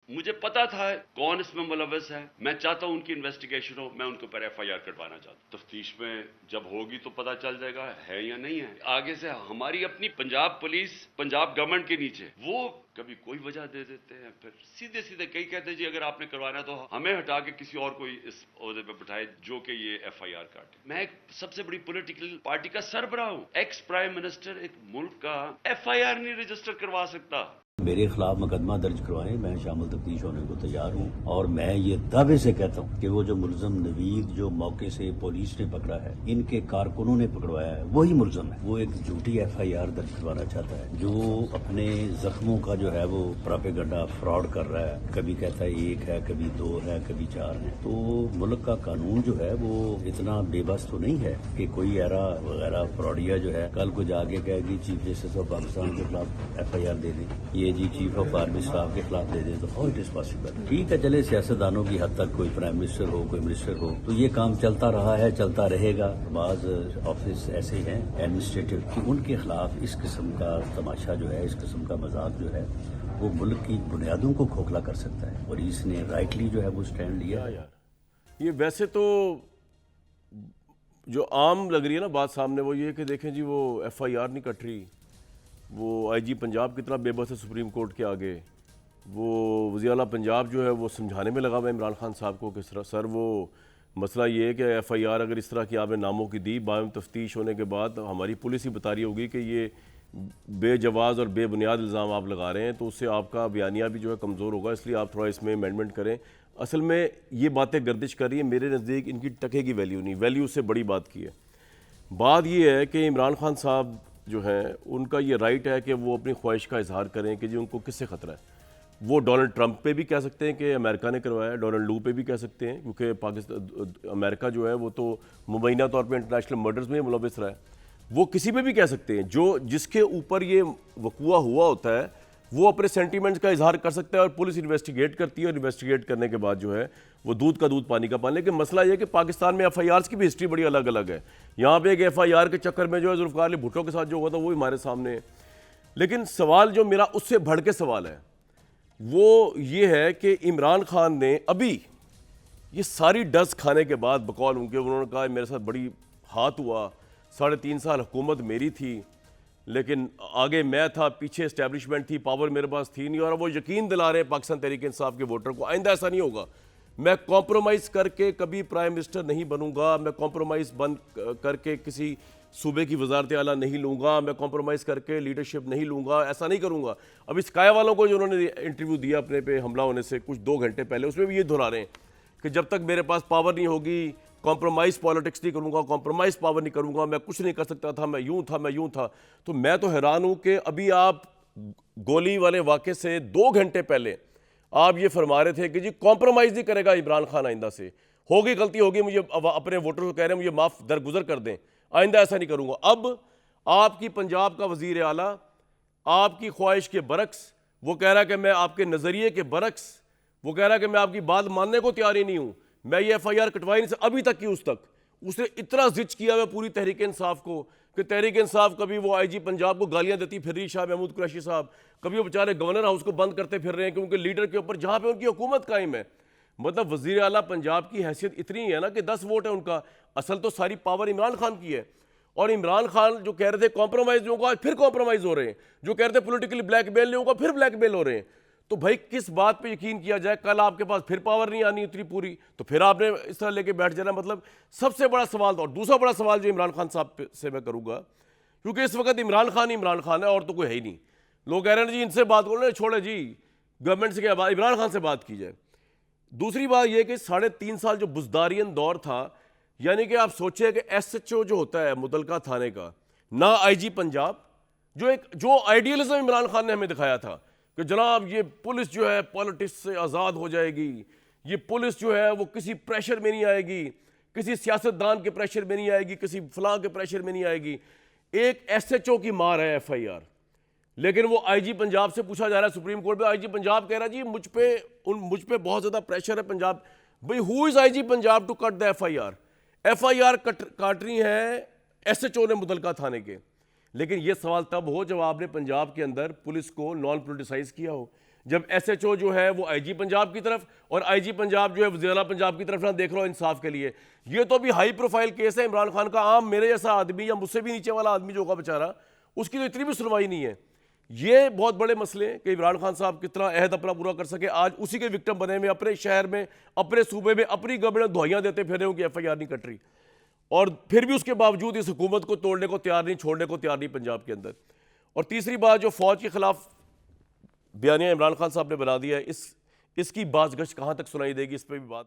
मुझे पता था कौन इसमें मुलव्वस है। मैं चाहता हूं उनकी इन्वेस्टिगेशन हो, मैं उनके ऊपर एफआईआर कटवाना चाहता हूं। तफ्तीश में जब होगी तो पता चल जाएगा है या नहीं है। आगे से हमारी अपनी पंजाब पुलिस पंजाब गवर्नमेंट के नीचे, वो कभी कोई वजह दे देते हैं, फिर सीधे सीधे कई कहते हैं जी अगर आपने करवाना तो हमें हटा के किसी और को इस ओहदे पे बिठाए जो कि ये एफआईआर काटे। मैं एक सबसे बड़ी पॉलिटिकल पार्टी का सरबराह हूं। एक्स प्राइम मिनिस्टर एक मुल्क का एफआईआर नहीं रजिस्टर करवा सकता। मेरे खिलाफ मुकदमा दर्ज करवाएं, मैं शामिल तफ्तीश होने को तैयार हूं। और मैं ये दावे से कहता हूं कि वो जो मुलजम नवीद जो मौके से पुलिस ने पकड़ा है, इनके कारकुनों ने पकड़वाया है, वही मुलजम है। वो एक झूठी एफआईआर दर्ज करवाना चाहता है, जो अपने जख्मों का जो है वो प्रोपेगेंडा फ्रॉड कर रहा है। कभी कहता है एक है, कभी दो है, कभी चार है। तो मुल्क का कानून जो है वो इतना बेबस तो नहीं है कि कोई एरा वगैरह फ्रॉडिया जो है कल को जाके कहेगी चीफ जस्टिस ऑफ पाकिस्तान के खिलाफ एफआईआर दे दें, ये जी चीफ ऑफ आर्मी स्टाफ के खिलाफ दे दें, तो हाउ इट इज पॉसिबल। ठीक है, चले सियासतदानों की हद तक, कोई प्राइम मिनिस्टर हो, कोई मिनिस्टर हो, तो ये काम चलता रहा है, चलता रहेगा। बाज ऑफिस ऐसे हैं एडमिनिस्ट्रेटिव कि उनके खिलाफ इस किस्म का तमाशा जो है, इस किस्म का मजाक जो है, वो मुल्क की बुनियादों को खोखला कर सकता है। और इसने राइटली जो है वो स्टैंड लिया है। ये वैसे तो जो आम लग रही है ना बात सामने, वो ये कि देखें जी वो एफआईआर नहीं कट रही, वो आईजी पंजाब कितना बेबस है सुप्रीम कोर्ट के आगे, वो वज़ीर आला पंजाब जो है वो समझाने में लगा हुआ है इमरान खान साहब को कि सर वो मसला ये है कि एफआईआर अगर इस तरह की आपने नामों की दी, बायम तफ्तीश होने के बाद हमारी पुलिस ही बता रही होगी कि ये बेजवाज़ और बेबुनियाद इल्ज़ाम आप लगा रहे हैं, तो उससे आपका बयानिया भी जो है कमज़ोर होगा, इसलिए आप थोड़ा इसमें अमेंडमेंट करें। असल में ये बातें गर्दिश कर रही है, मेरे नज़दीक इनकी टके की वैल्यू नहीं, वैल्यू से बड़ी बात की है। बात ये है कि इमरान खान साहब जो हैं उनका ये राइट है कि वो अपनी ख्वाहिश का इजहार करें कि जी उनको किससे ख़तरा है। वो डोनाल्ड ट्रंप पे भी कह सकते हैं कि अमेरिका ने करवाया, डोनाल्ड लू पे भी कह सकते हैं, क्योंकि पाकिस्तान अमेरिका जो है वो तो मुबैना तौर पे इंटरनेशनल मर्डर्स में मुलविस रहा है। वो किसी पे भी कह सकते हैं, जो जिसके ऊपर ये वकूआ हुआ होता है वो अपने सेंटीमेंट्स का इजहार कर सकता है और पुलिस इन्वेस्टिगेट करती है, और इन्वेस्टिगेट करने के बाद जो है वो दूध का दूध पानी का पानी। लेकिन मसला ये है कि पाकिस्तान में एफआईआर्स की भी हिस्ट्री बड़ी अलग अलग है। यहाँ पे एक एफआईआर के चक्कर में जो है जुल्फ़िकार अली भुट्टो के साथ जो हुआ था वो हमारे सामने है। लेकिन सवाल जो मेरा उससे बढ़ के सवाल है वो ये है कि इमरान खान ने अभी ये सारी डस खाने के बाद बकौल उनके, उन्होंने कहा मेरे साथ बड़ी हाथ हुआ, 3.5 साल हुकूमत मेरी थी, लेकिन आगे मैं था, पीछे इस्टेब्लिशमेंट थी, पावर मेरे पास थी नहीं, और वो यकीन दिला रहे हैं पाकिस्तान तहरीक इंसाफ के वोटर को आइंदा ऐसा नहीं होगा, मैं कॉम्प्रोमाइज़ करके कभी प्राइम मिनिस्टर नहीं बनूंगा, मैं कॉम्प्रोमाइज़ बंद करके किसी सूबे की वजारत आला नहीं लूँगा, मैं कॉम्प्रोमाइज़ करके लीडरशिप नहीं लूँगा, ऐसा नहीं करूँगा। अभी स्काई वालों को जो उन्होंने इंटरव्यू दिया अपने पे हमला होने से कुछ 2 घंटे पहले, उसमें भी ये दोहरा रहे हैं कि जब तक मेरे पास पावर नहीं होगी कॉम्प्रोमाइज़ पॉलिटिक्स नहीं करूँगा, कॉम्प्रोमाइज़ पावर नहीं करूँगा, मैं कुछ नहीं कर सकता था, मैं यूँ था, मैं यूँ था। तो मैं तो हैरान हूँ कि अभी आप गोली वाले वाक़े से 2 घंटे पहले आप ये फरमा रहे थे कि जी कॉम्प्रोमाइज़ नहीं करेगा इमरान खान आइंदा से, होगी गलती होगी, मुझे अपने वोटर को कह रहे हैं मुझे माफ़ दरगुजर कर दें, आइंदा ऐसा नहीं करूँगा। अब आपकी पंजाब का वज़ीर आला आपकी ख्वाहिश के बरक्स वो कह रहा है कि मैं आपके नज़रिए के बरक्स वो कह रहा है कि मैं आपकी बात मानने को तैयार ही नहीं हूँ, मैं ये एफआईआर कटवाई नहीं। अभी तक की उस तक उसने इतना जिच किया हुआ पूरी तहरीक इंसाफ को कि तहरीक इंसाफ कभी वो आईजी पंजाब को गालियां देती फिर रही, शाह महमूद कुरैशी साहब, कभी वो बेचारे गवर्नर हाउस को बंद करते फिर रहे हैं क्योंकि लीडर के ऊपर जहां पे उनकी हुकूमत कायम है। मतलब वजीर आला पंजाब की हैसियत इतनी है ना कि 10 वोट है उनका, असल तो सारी पावर इमरान खान की है। और इमरान खान जो कह रहे थे कॉम्प्रोमाइज नहीं होगा, फिर कॉम्प्रोमाइज हो रहे हैं, जो कह रहे थे पोलिटिकली ब्लैकमेल नहीं होगा, फिर ब्लैकमेल हो रहे हैं। तो भाई किस बात पे यकीन किया जाए? कल आपके पास फिर पावर नहीं आनी उतनी पूरी, तो फिर आपने इस तरह लेके बैठ जाना। मतलब सबसे बड़ा सवाल, और दूसरा बड़ा सवाल जो इमरान खान साहब से मैं करूंगा, क्योंकि इस वक्त इमरान खान है और तो कोई है ही नहीं। लोग कह रहे हैं जी इनसे बात करो, छोड़े जी गवर्नमेंट से क्या बात, इमरान खान से बात की जाए। दूसरी बात यह कि 3.5 साल जो बुजदारियन दौर था, यानी कि आप सोचिए कि एसएचओ जो होता है मुतलका थाने का, ना आईजी पंजाब, जो आइडियलिज्म इमरान खान ने हमें दिखाया था कि जनाब ये पुलिस जो है पॉलिटिक्स से आज़ाद हो जाएगी, ये पुलिस जो है वो किसी प्रेशर में नहीं आएगी, किसी सियासतदान के प्रेशर में नहीं आएगी, किसी फलां के प्रेशर में नहीं आएगी। एक एसएचओ की मार है एफआईआर, लेकिन वो आईजी पंजाब से पूछा जा रहा है सुप्रीम कोर्ट में, आईजी पंजाब कह रहा है जी मुझ पे बहुत ज़्यादा प्रेशर है पंजाब। भाई who is IG Punjab to cut the FIR? FIR काट रही है एसएचओ ने मुतलका थाने के। लेकिन यह सवाल तब हो जब आपने पंजाब के अंदर पुलिस को नॉन पोलिटिसाइज किया हो। जब SHO जो है वो IG पंजाब की तरफ और IG पंजाब जो है वज़ीर-ए-आला पंजाब की तरफ ना देख रहा हो इंसाफ के लिए। ये तो अभी हाई प्रोफाइल केस है इमरान खान का। आम मेरे जैसा आदमी या मुझसे भी नीचे वाला आदमी जो होगा बेचारा, उसकी तो इतनी भी सुनवाई नहीं है। ये बहुत बड़े मसले हैं कि इमरान खान साहब कितना अहद अपना पूरा कर सके। आज उसी के विक्टिम बने हुए, अपने शहर में, अपने सूबे में अपनी गवर्नमेंट दुआइयां देते फिर रहे हो कि FIR नहीं कट रही, और फिर भी उसके बावजूद इस हुकूमत को तोड़ने को तैयार नहीं, छोड़ने को तैयार नहीं पंजाब के अंदर। और तीसरी बात, जो फौज के खिलाफ बयानिया इमरान खान साहब ने बना दिया है, इसकी बाज़गश्त कहाँ तक सुनाई देगी, इस पर भी बात